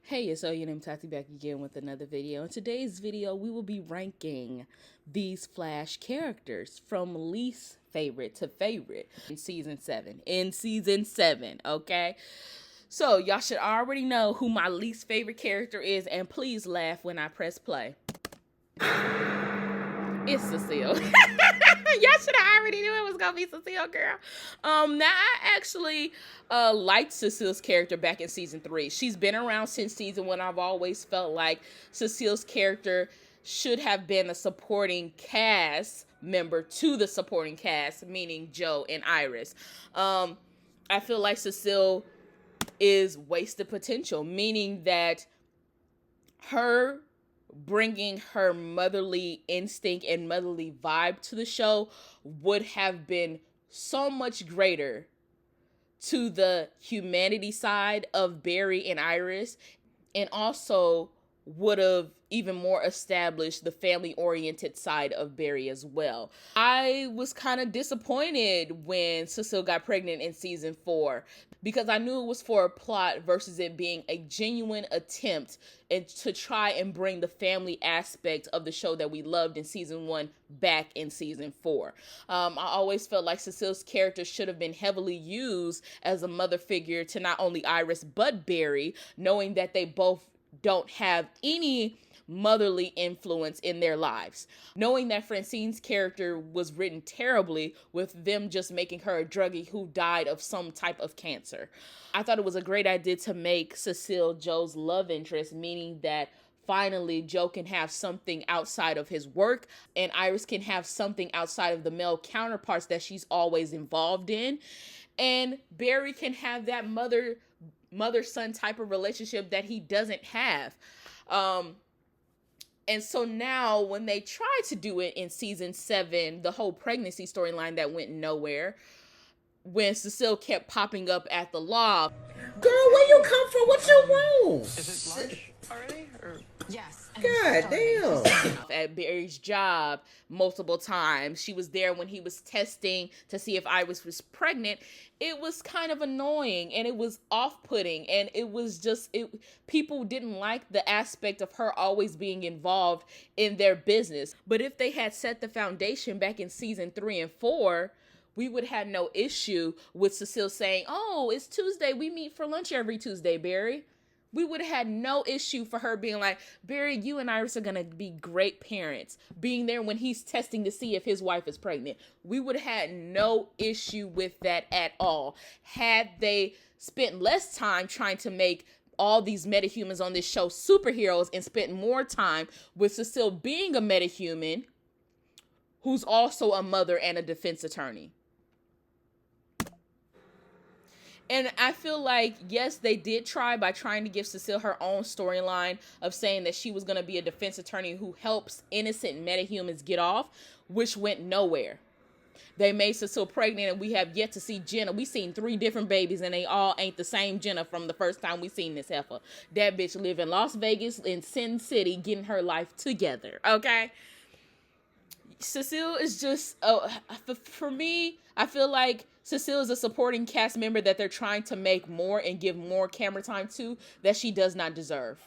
Hey, it's OhYoNameTaty back again with another video. In today's video, we will be ranking these Flash characters from least favorite to favorite in season 7. Okay? So, y'all should already know who my least favorite character is, and please laugh when I press play. It's Cecile. Y'all should have already knew it was gonna be Cecile, girl. Now I actually liked Cecile's character back in season 3. She's been around since season 1. I've always felt like Cecile's character should have been a supporting cast member to the supporting cast, meaning Joe and Iris. I feel like Cecile is wasted potential, meaning that her bringing her motherly instinct and motherly vibe to the show would have been so much greater to the humanity side of Barry and Iris, and also would have even more established the family-oriented side of Barry as well. I was kind of disappointed when Cecile got pregnant in season 4 because I knew it was for a plot versus it being a genuine attempt to try and bring the family aspect of the show that we loved in season 1 back in season 4. I always felt like Cecile's character should have been heavily used as a mother figure to not only Iris but Barry, knowing that they both don't have any motherly influence in their lives. Knowing that Francine's character was written terribly, with them just making her a druggie who died of some type of cancer. I thought it was a great idea to make Cecile Joe's love interest, meaning that finally Joe can have something outside of his work and Iris can have something outside of the male counterparts that she's always involved in. And Barry can have that mother-son type of relationship that he doesn't have. And so now when they tried to do it in season 7, the whole pregnancy storyline that went nowhere, when Cecile kept popping up at the law. Girl, where you come from? What you want? Is it lunch already? Or? Yes. God damn. At Barry's job multiple times. She was there when he was testing to see if Iris was pregnant. It was kind of annoying and it was off-putting, and it was just, people didn't like the aspect of her always being involved in their business. But if they had set the foundation back in season 3 and 4, we would have no issue with Cecile saying, "Oh, it's Tuesday. We meet for lunch every Tuesday, Barry." We would have had no issue for her being like, "Barry, you and Iris are going to be great parents." Being there when he's testing to see if his wife is pregnant. We would have had no issue with that at all. Had they spent less time trying to make all these metahumans on this show superheroes and spent more time with Cecile being a metahuman who's also a mother and a defense attorney. And I feel like, yes, they did try by trying to give Cecile her own storyline of saying that she was going to be a defense attorney who helps innocent metahumans get off, which went nowhere. They made Cecile pregnant, and we have yet to see Jenna. We seen 3 different babies, and they all ain't the same Jenna from the first time we seen this heifer. That bitch live in Las Vegas, in Sin City, getting her life together, okay? Cecile is just, for me, I feel like Cecile is a supporting cast member that they're trying to make more and give more camera time to that she does not deserve.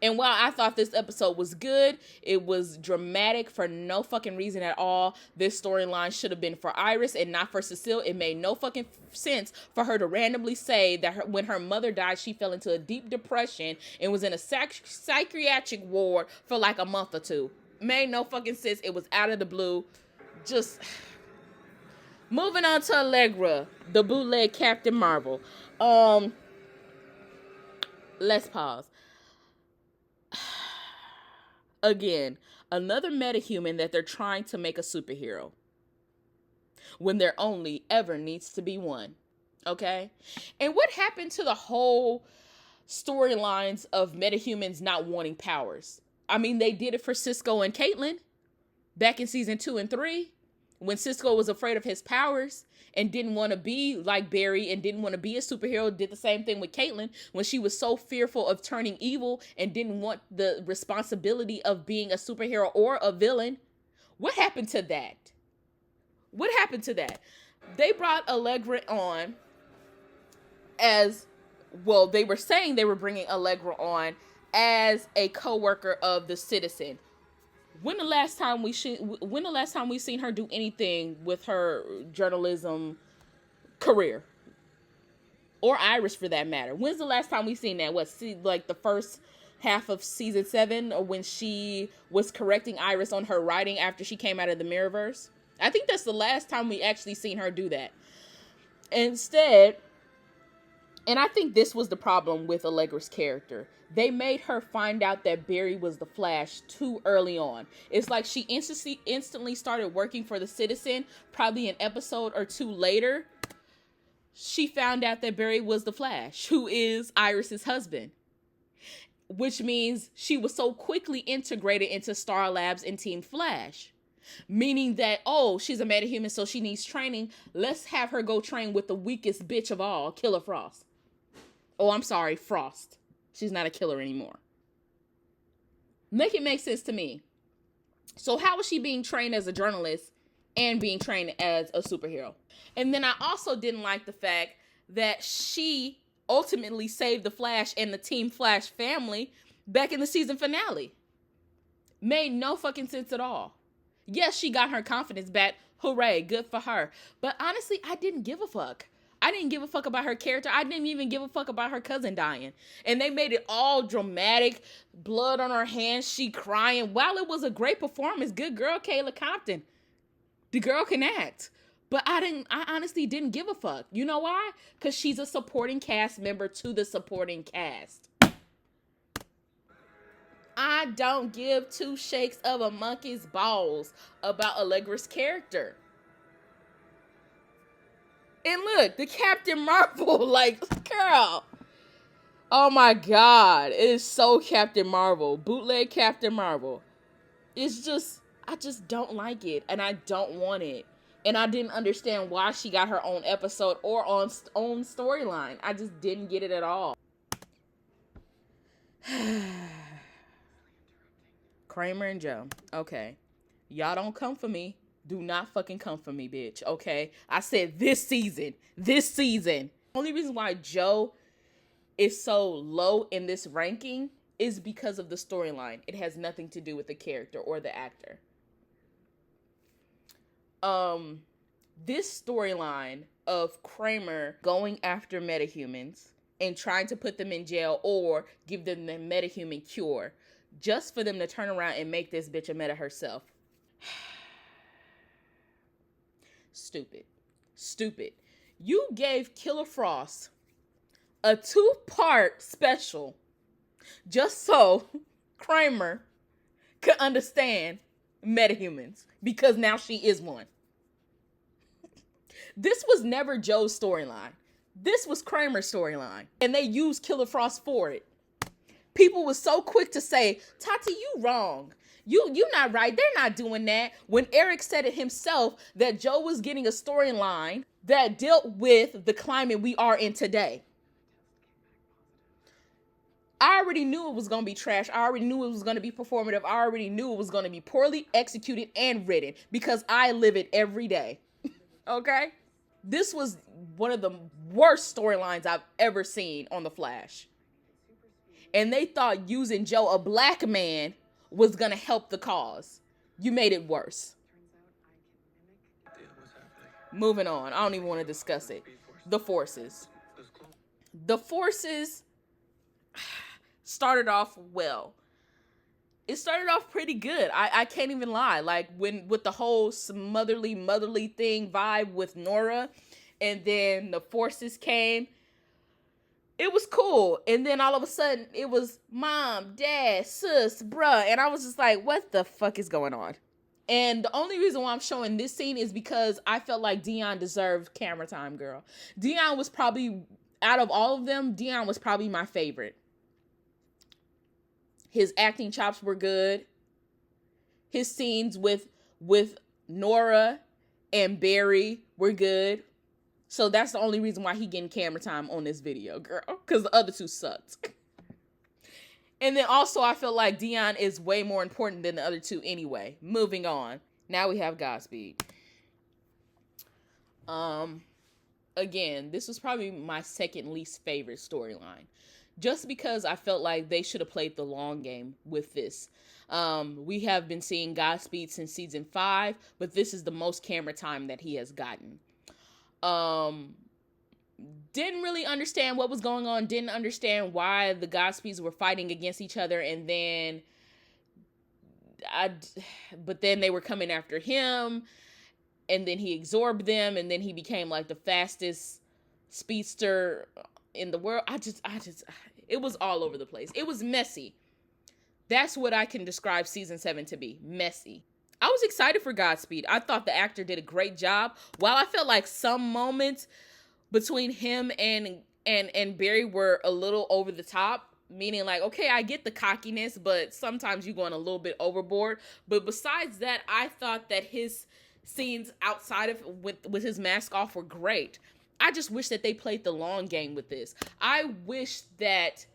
And while I thought this episode was good, it was dramatic for no fucking reason at all. This storyline should have been for Iris and not for Cecile. It made no fucking sense for her to randomly say that when her mother died, she fell into a deep depression and was in a psychiatric ward for like a month or 2. Made no fucking sense. It was out of the blue. Just moving on to Allegra, the bootleg Captain Marvel. Let's pause. Again, another metahuman that they're trying to make a superhero when there only ever needs to be one. Okay? And what happened to the whole storylines of metahumans not wanting powers? I mean, they did it for Cisco and Caitlyn back in season 2 and 3 when Cisco was afraid of his powers and didn't want to be like Barry and didn't want to be a superhero. Did the same thing with Caitlyn when she was so fearful of turning evil and didn't want the responsibility of being a superhero or a villain. What happened to that? What happened to that? They brought Allegra on as well, they were saying they were bringing Allegra on as a co-worker of the Citizen. When the last time we seen her do anything with her journalism career? Or Iris, for that matter. When's the last time we seen that? Like the first half of season 7, or when she was correcting Iris on her writing after she came out of the Mirrorverse? I think that's the last time we actually seen her do that. Instead, and I think this was the problem with Allegra's character, they made her find out that Barry was the Flash too early on. It's like she instantly started working for the Citizen. Probably an episode or 2 later, she found out that Barry was the Flash, who is Iris's husband. Which means she was so quickly integrated into Star Labs and Team Flash. Meaning that, oh, she's a metahuman, so she needs training. Let's have her go train with the weakest bitch of all, Killer Frost. Oh, I'm sorry, Frost. She's not a killer anymore. Make it make sense to me. So how is she being trained as a journalist and being trained as a superhero? And then I also didn't like the fact that she ultimately saved the Flash and the Team Flash family back in the season finale. Made no fucking sense at all. Yes, she got her confidence back. Hooray, good for her. But honestly, I didn't give a fuck. I didn't give a fuck about her character. I didn't even give a fuck about her cousin dying. And they made it all dramatic. Blood on her hands. She crying. While it was a great performance. Good girl, Kayla Compton. The girl can act. But I honestly didn't give a fuck. You know why? Because she's a supporting cast member to the supporting cast. I don't give 2 shakes of a monkey's balls about Allegra's character. And look, the Captain Marvel, like, girl. Oh my God. It is so Captain Marvel. Bootleg Captain Marvel. It's just, I just don't like it. And I don't want it. And I didn't understand why she got her own episode or own storyline. I just didn't get it at all. Kramer and Joe. Okay. Y'all don't come for me. Do not fucking come for me, bitch. Okay? I said this season. This season. The only reason why Joe is so low in this ranking is because of the storyline. It has nothing to do with the character or the actor. This storyline of Kramer going after metahumans and trying to put them in jail or give them the metahuman cure just for them to turn around and make this bitch a meta herself. Stupid. You gave Killer Frost a 2-part special just so Kramer could understand metahumans because now she is one. This was never Joe's storyline. This was Kramer's storyline. And they used Killer Frost for it. People were so quick to say, Tati, you wrong. You not right. They're not doing that. When Eric said it himself that Joe was getting a storyline that dealt with the climate we are in today. I already knew it was going to be trash. I already knew it was going to be performative. I already knew it was going to be poorly executed and written because I live it every day. Okay? This was one of the worst storylines I've ever seen on The Flash. And they thought using Joe, a black man, was going to help the cause. You made it worse. Moving on. I don't even want to discuss it. The Forces. The Forces started off well. It started off pretty good. I can't even lie. Like with the whole motherly thing vibe with Nora, and then the Forces came. It was cool. And then all of a sudden it was mom, dad, sis, bruh. And I was just like, what the fuck is going on? And the only reason why I'm showing this scene is because I felt like Dion deserved camera time, girl. Dion was probably, out of all of them, Dion was probably my favorite. His acting chops were good. His scenes with Nora and Barry were good. So that's the only reason why he getting camera time on this video, girl. Because the other two sucked. And then also I feel like Dion is way more important than the other two anyway. Moving on. Now we have Godspeed. again, this was probably my second least favorite storyline. Just because I felt like they should have played the long game with this. We have been seeing Godspeed since season 5, but this is the most camera time that he has gotten. Didn't really understand what was going on. Didn't understand why the Godspeeds were fighting against each other, and then but then they were coming after him, and then he absorbed them, and then he became like the fastest speedster in the world. It was all over the place. It was messy. That's what I can describe season 7 to be. Messy. I was excited for Godspeed. I thought the actor did a great job. While I felt like some moments between him and Barry were a little over the top, meaning like, okay, I get the cockiness, but sometimes you're going a little bit overboard. But besides that, I thought that his scenes outside of with his mask off were great. I just wish that they played the long game with this. I wish that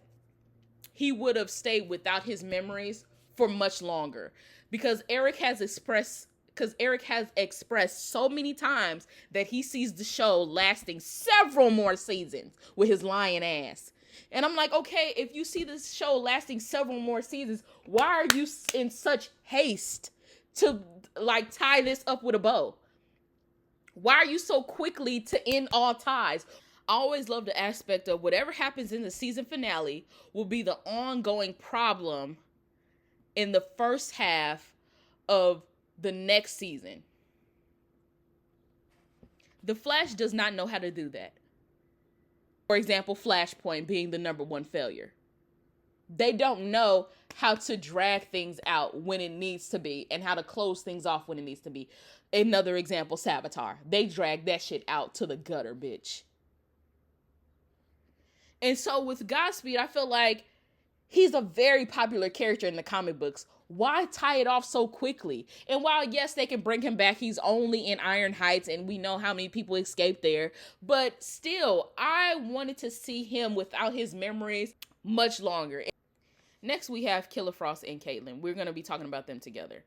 he would have stayed without his memories for much longer, because Eric has expressed so many times that he sees the show lasting several more seasons with his lying ass. And I'm like, okay, if you see this show lasting several more seasons, why are you in such haste to like tie this up with a bow? Why are you so quickly to end all ties? I always love the aspect of whatever happens in the season finale will be the ongoing problem in the first half of the next season. The Flash does not know how to do that. For example, Flashpoint being the number 1 failure. They don't know how to drag things out when it needs to be and how to close things off when it needs to be. Another example, Savitar. They drag that shit out to the gutter, bitch. And so with Godspeed, I feel like he's a very popular character in the comic books. Why tie it off so quickly? And while, yes, they can bring him back, he's only in Iron Heights, and we know how many people escaped there. But still, I wanted to see him without his memories much longer. Next, we have Killer Frost and Caitlyn. We're going to be talking about them together.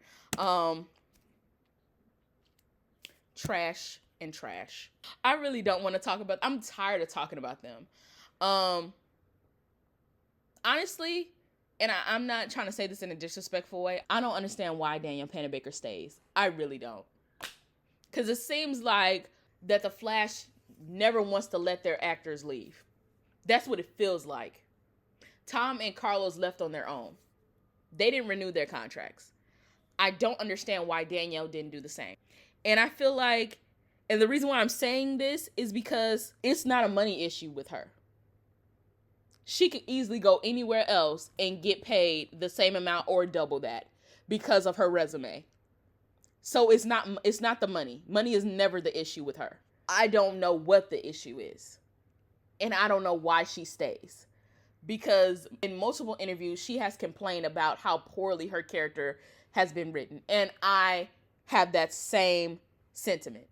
Trash and trash. I really don't want to talk about... I'm tired of talking about them. Honestly, and I'm not trying to say this in a disrespectful way, I don't understand why Danielle Panabaker stays. I really don't. Because it seems like that the Flash never wants to let their actors leave. That's what it feels like. Tom and Carlos left on their own. They didn't renew their contracts. I don't understand why Danielle didn't do the same. And I feel like, and the reason why I'm saying this is because it's not a money issue with her. She could easily go anywhere else and get paid the same amount or double that because of her resume. So it's not the money. Money is never the issue with her. I don't know what the issue is. And I don't know why she stays. Because in multiple interviews, she has complained about how poorly her character has been written. And I have that same sentiment.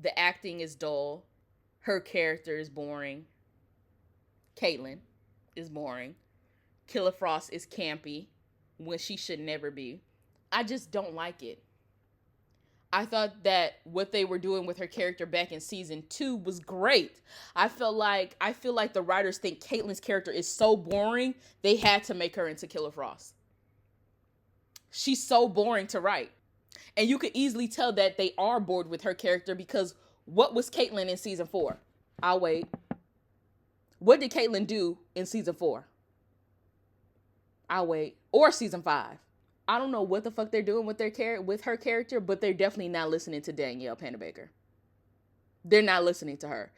The acting is dull. Her character is boring. Caitlyn is boring. Killer Frost is campy when she should never be. I just don't like it. I thought that what they were doing with her character back in season 2 was great. I feel like the writers think Caitlyn's character is so boring, they had to make her into Killer Frost. She's so boring to write. And you could easily tell that they are bored with her character because what was Caitlyn in season 4? I'll wait. What did Caitlyn do in season 4? I'll wait. Or season 5. I don't know what the fuck they're doing with her character, but they're definitely not listening to Danielle Panabaker. They're not listening to her.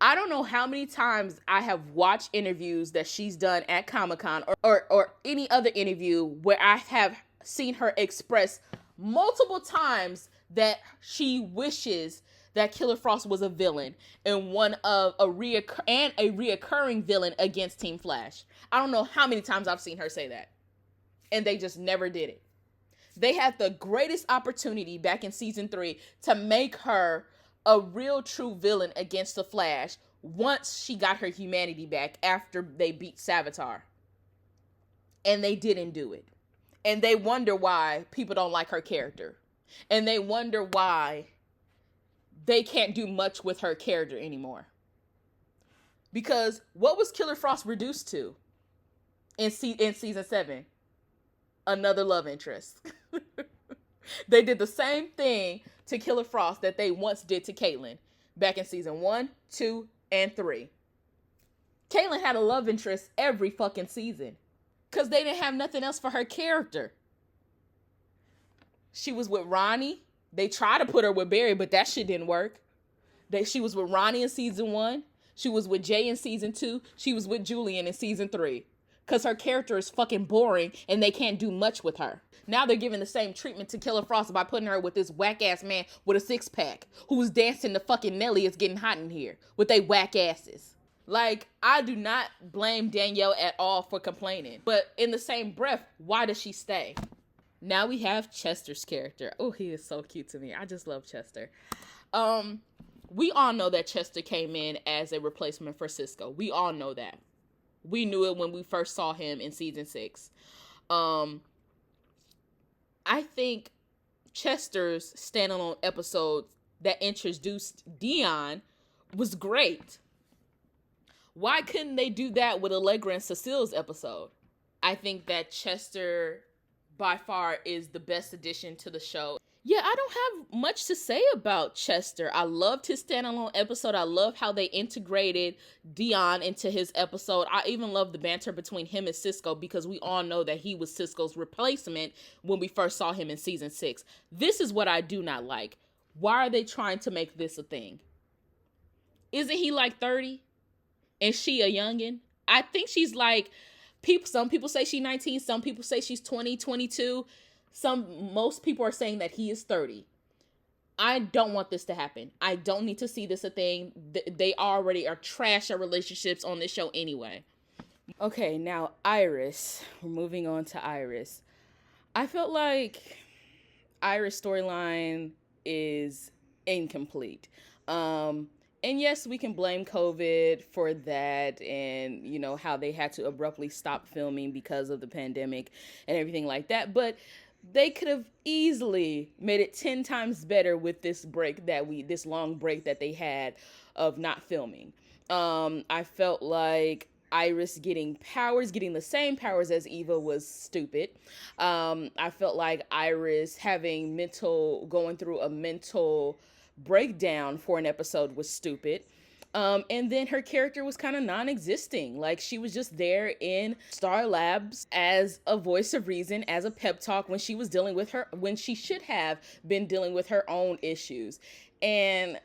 I don't know how many times I have watched interviews that she's done at Comic-Con or any other interview where I have seen her express multiple times that she wishes that Killer Frost was a villain and a reoccurring villain against Team Flash. I don't know how many times I've seen her say that. And they just never did it. They had the greatest opportunity back in season 3 to make her a real true villain against the Flash once she got her humanity back after they beat Savitar. And they didn't do it. And they wonder why people don't like her character. And they wonder why they can't do much with her character anymore. Because what was Killer Frost reduced to in season 7? Another love interest. They did the same thing to Killer Frost that they once did to Caitlyn back in season 1, 2, and 3. Caitlyn had a love interest every fucking season because they didn't have nothing else for her character. She was with Ronnie. They tried to put her with Barry, but that shit didn't work. She was with Ronnie in season 1. She was with Jay in season 2. She was with Julian in season 3. Because her character is fucking boring and they can't do much with her. Now they're giving the same treatment to Killer Frost by putting her with this whack-ass man with a six-pack who's dancing to fucking Nelly It's Getting Hot in Here with they whack asses. Like, I do not blame Danielle at all for complaining. But in the same breath, why does she stay? Now we have Chester's character. Oh, he is so cute to me. I just love Chester. We all know that Chester came in as a replacement for Cisco. We all know that. We knew it when we first saw him in season 6. I think Chester's standalone episode that introduced Dion was great. Why couldn't they do that with Allegra and Cecile's episode? I think that Chester, by far, is the best addition to the show. Yeah, I don't have much to say about Chester. I loved his standalone episode. I love how they integrated Dion into his episode. I even love the banter between him and Cisco because we all know that he was Cisco's replacement when we first saw him in season 6. This is what I do not like. Why are they trying to make this a thing? Isn't he like 30? And she a youngin'? I think she's like, some people say she's 19. Some people say she's 20, 22. Most people are saying that he is 30. I don't want this to happen. I don't need to see this a thing. They already are trash at relationships on this show anyway. Okay, now Iris. We're moving on to Iris. I felt like Iris' storyline is incomplete. And yes, we can blame COVID for that and, you know, how they had to abruptly stop filming because of the pandemic and everything like that. But they could have easily made it 10 times better with this long break that they had of not filming. I felt like Iris getting the same powers as Eva was stupid. I felt like Iris going through a mental breakdown for an episode was stupid. And then her character was kind of non-existing. Like, she was just there in Star Labs as a voice of reason, as a pep talk when she should have been dealing with her own issues. And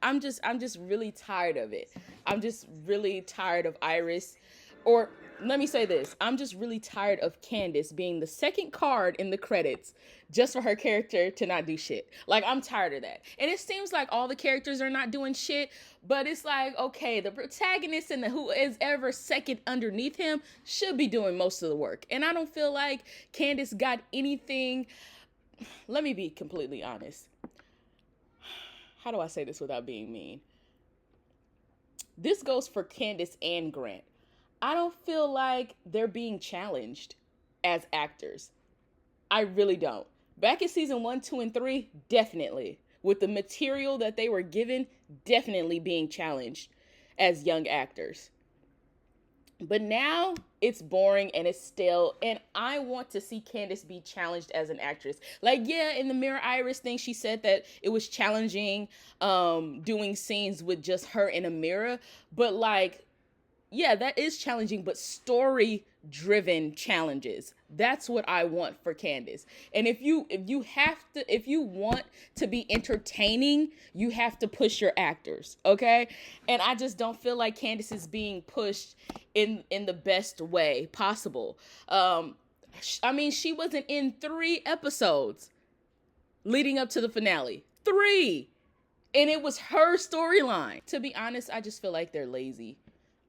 I'm just really tired of it. I'm just really tired of Iris. Or let me say this. I'm just really tired of Candace being the second card in the credits just for her character to not do shit. Like, I'm tired of that. And it seems like all the characters are not doing shit, but it's like, okay, the protagonist and who is ever second underneath him should be doing most of the work. And I don't feel like Candace got anything. Let me be completely honest. How do I say this without being mean? This goes for Candace and Grant. I don't feel like they're being challenged as actors. I really don't. Back in season 1, 2, and 3, definitely. With the material that they were given, definitely being challenged as young actors. But now it's boring and it's stale, and I want to see Candace be challenged as an actress. Like, yeah, in the Mirror Iris thing, she said that it was challenging doing scenes with just her in a mirror, but like, yeah, that is challenging, but story-driven challenges. That's what I want for Candace. And if you want to be entertaining, you have to push your actors, okay? And I just don't feel like Candace is being pushed in the best way possible. I mean, she wasn't in 3 episodes leading up to the finale. 3! And it was her storyline. To be honest, I just feel like they're lazy.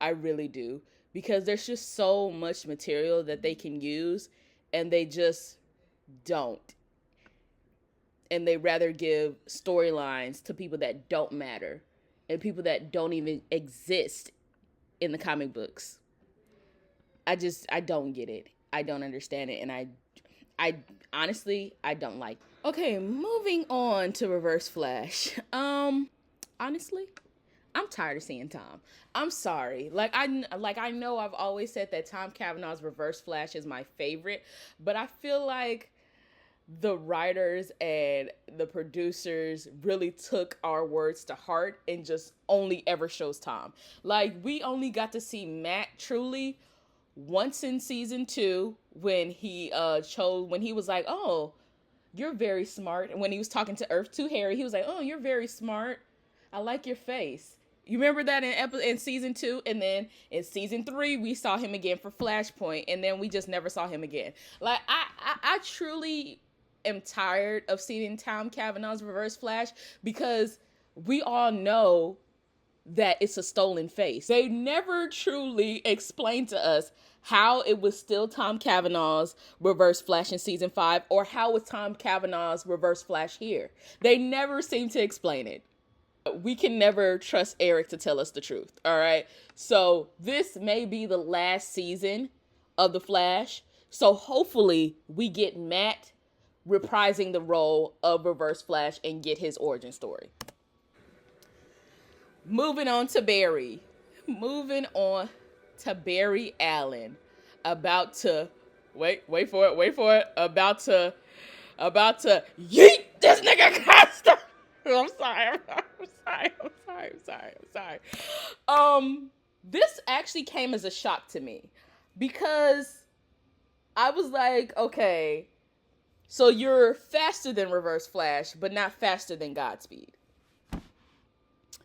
I really do. Because there's just so much material that they can use, and they just don't. And they rather give storylines to people that don't matter and people that don't even exist in the comic books. I don't get it. I don't understand it. And I I honestly, I don't like. Okay, moving on to Reverse Flash. Honestly, I'm tired of seeing Tom. I'm sorry. I know I've always said that Tom Cavanaugh's Reverse Flash is my favorite, but I feel like the writers and the producers really took our words to heart and just only ever shows Tom. Like, we only got to see Matt truly once in season 2 when he was like, "Oh, you're very smart." And when he was talking to Earth 2 Harry, he was like, "Oh, you're very smart. I like your face." You remember that in season 2, and then in season 3 we saw him again for Flashpoint, and then we just never saw him again. Like, I truly am tired of seeing Tom Cavanaugh's Reverse Flash, because we all know that it's a stolen face. They never truly explained to us how it was still Tom Cavanaugh's Reverse Flash in season 5, or how was Tom Cavanaugh's Reverse Flash here. They never seem to explain it. We can never trust Eric to tell us the truth, all right? So this may be the last season of The Flash. So hopefully we get Matt reprising the role of Reverse Flash and get his origin story. Moving on to Barry Allen, about to wait for it, about to yeet this nigga Costa. I'm sorry. This actually came as a shock to me, because I was like, okay, so you're faster than Reverse Flash, but not faster than Godspeed.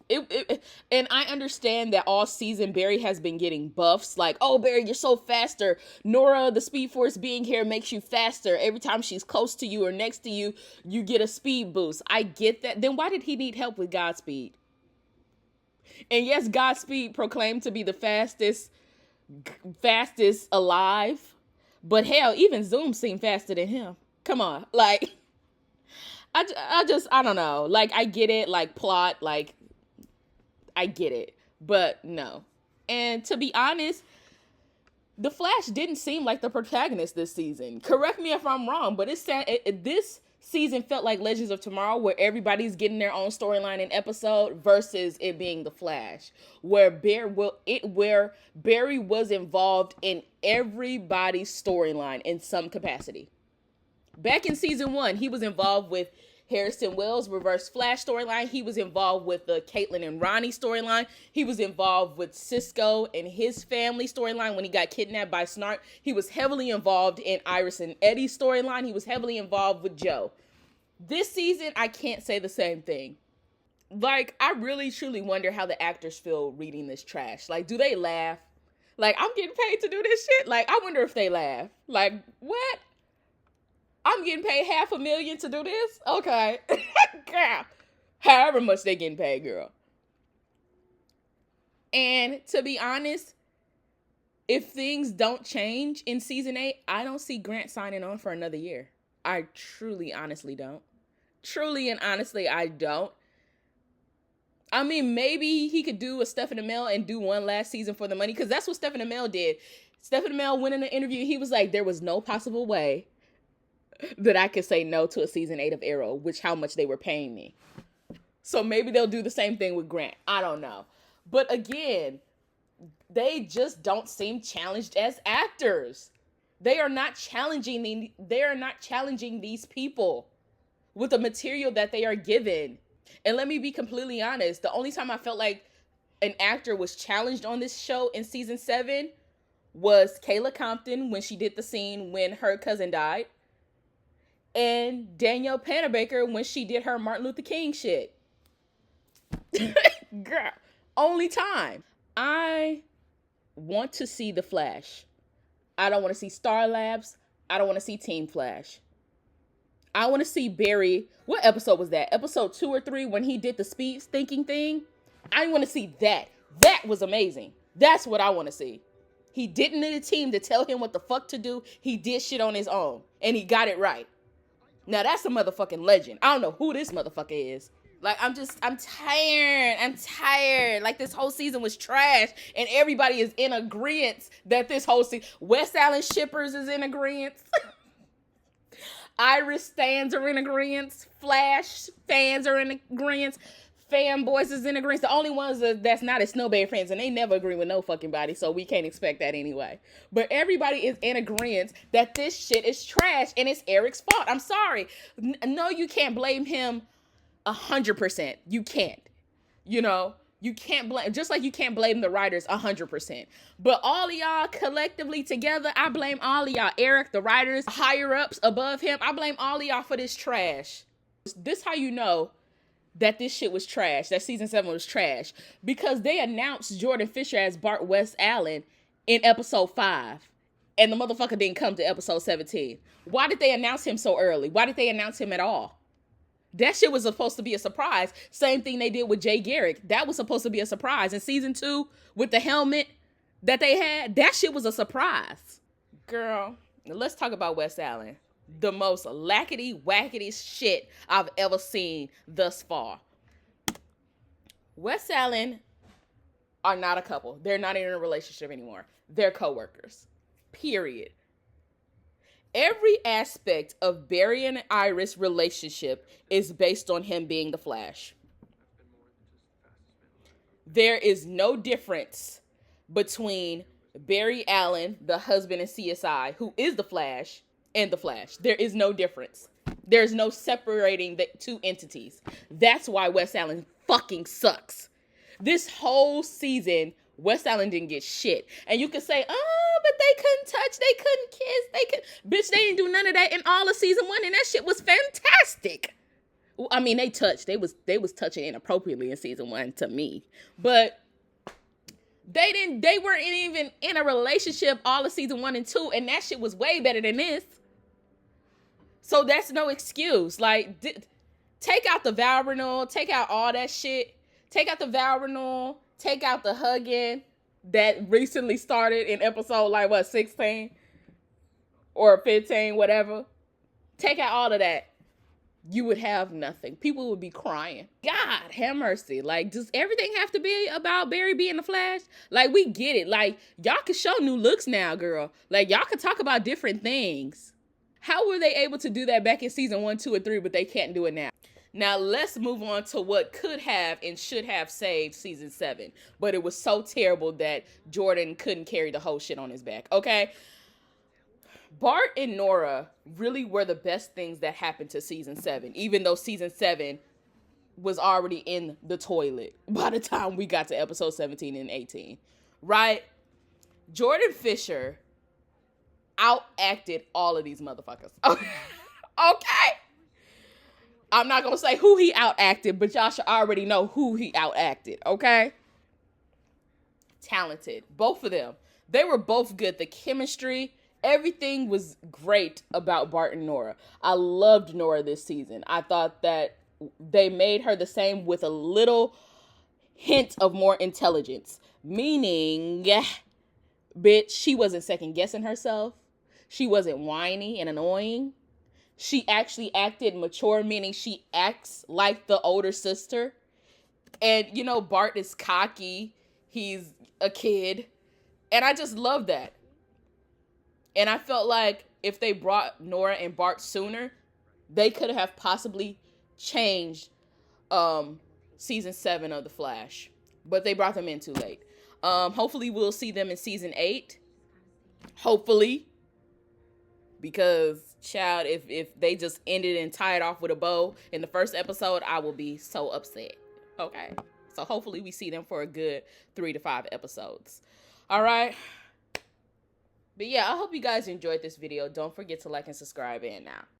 And I understand that all season Barry has been getting buffs, like, "Oh, Barry, you're so faster. Nora, the Speed Force being here makes you faster. Every time she's close to you or next to you, you get a speed boost." I get that. Then why did he need help with Godspeed? And yes, Godspeed proclaimed to be the fastest alive, but hell, even Zoom seemed faster than him. Come on, like, I don't know. Like, I get it, like, plot, like, I get it, but no. And to be honest, the Flash didn't seem like the protagonist this season. Correct me if I'm wrong, but this season felt like Legends of Tomorrow, where everybody's getting their own storyline and episode, versus it being the Flash, where Barry was involved in everybody's storyline in some capacity. Back in season 1, he was involved with Harrison Wells' Reverse Flash storyline. He was involved with the Caitlyn and Ronnie storyline. He was involved with Cisco and his family storyline when he got kidnapped by Snart. He was heavily involved in Iris and Eddie's storyline. He was heavily involved with Joe. This season, I can't say the same thing. Like, I really truly wonder how the actors feel reading this trash. Like, do they laugh? Like, I'm getting paid to do this shit? Like, I wonder if they laugh. Like, what? I'm getting paid $500,000 to do this? Okay. Girl. However much they getting paid, girl. And to be honest, if things don't change in season 8, I don't see Grant signing on for another year. I truly, honestly don't. Truly and honestly, I don't. I mean, maybe he could do a Stephen Amell and do one last season for the money, because that's what Stephen Amell did. Stephen Amell went in an interview, he was like, there was no possible way that I could say no to a season 8 of Arrow, which how much they were paying me. So maybe they'll do the same thing with Grant. I don't know. But again, they just don't seem challenged as actors. They are not challenging these people with the material that they are given. And let me be completely honest, the only time I felt like an actor was challenged on this show in season 7 was Kayla Compton, when she did the scene when her cousin died. And Danielle Panabaker when she did her Martin Luther King shit. Girl, only time. I want to see The Flash. I don't want to see Star Labs. I don't want to see Team Flash. I want to see Barry. What episode was that? Episode 2 or 3 when he did the speed thinking thing? I want to see that. That was amazing. That's what I want to see. He didn't need a team to tell him what the fuck to do. He did shit on his own. And he got it right. Now that's a motherfucking legend. I don't know who this motherfucker is. Like, I'm tired. Like, this whole season was trash. And everybody is in agreement that this whole season, West Allen shippers is in agreement. Iris fans are in agreement. Flash fans are in agreement. Fanboys is in agreement. The only ones that's not is Snowberry fans, and they never agree with no fucking body, so we can't expect that anyway. But everybody is in agreement that this shit is trash, and it's Eric's fault. I'm sorry. No, you can't blame him 100%. You can't. You know, you can't blame, just like you can't blame the writers 100%. But all of y'all collectively together, I blame all of y'all. Eric, the writers, higher ups above him, I blame all of y'all for this trash. This how you know that this shit was trash, that season 7 was trash. Because they announced Jordan Fisher as Bart West Allen in episode 5. And the motherfucker didn't come to episode 17. Why did they announce him so early? Why did they announce him at all? That shit was supposed to be a surprise. Same thing they did with Jay Garrick. That was supposed to be a surprise. In season 2, with the helmet that they had, that shit was a surprise. Girl, let's talk about West Allen. The most lackety-wackety shit I've ever seen thus far. West Allen are not a couple. They're not in a relationship anymore. They're co-workers. Period. Every aspect of Barry and Iris' relationship is based on him being the Flash. There is no difference between Barry Allen, the husband in CSI, who is the Flash, and the Flash. There is no difference. There's no separating the two entities. That's why West Allen fucking sucks. This whole season, West Allen didn't get shit. And you could say, oh, but they couldn't touch, they couldn't kiss, they could. Bitch, they didn't do none of that in all of season 1, and that shit was fantastic. Well, I mean, they touched. They was touching inappropriately in season 1 to me. But they weren't even in a relationship all of season 1 and 2, and that shit was way better than this. So that's no excuse. Like, take out the vow renewal, take out all that shit. Take out the vow renewal, take out the hugging that recently started in episode, 16? Or 15, whatever. Take out all of that. You would have nothing. People would be crying. God, have mercy. Like, does everything have to be about Barry being the Flash? Like, we get it. Like, y'all can show new looks now, girl. Like, y'all can talk about different things. How were they able to do that back in season 1, 2, and 3, but they can't do it now? Now, let's move on to what could have and should have saved season 7. But it was so terrible that Jordan couldn't carry the whole shit on his back, okay? Bart and Nora really were the best things that happened to season 7, even though season 7 was already in the toilet by the time we got to episode 17 and 18, right? Jordan Fisher outacted all of these motherfuckers. Okay? I'm not going to say who he outacted, but y'all should already know who he outacted, okay? Talented. Both of them. They were both good. The chemistry, everything was great about Bart and Nora. I loved Nora this season. I thought that they made her the same with a little hint of more intelligence. Meaning, bitch, she wasn't second guessing herself. She wasn't whiny and annoying. She actually acted mature, meaning she acts like the older sister. And, you know, Bart is cocky. He's a kid. And I just love that. And I felt like if they brought Nora and Bart sooner, they could have possibly changed season 7 of The Flash. But they brought them in too late. Hopefully we'll see them in season 8. Hopefully. Because, child, if they just ended and tied off with a bow in the first episode, I will be so upset. Okay? So hopefully we see them for a good 3 to 5 episodes. All right? But yeah, I hope you guys enjoyed this video. Don't forget to like and subscribe, and now.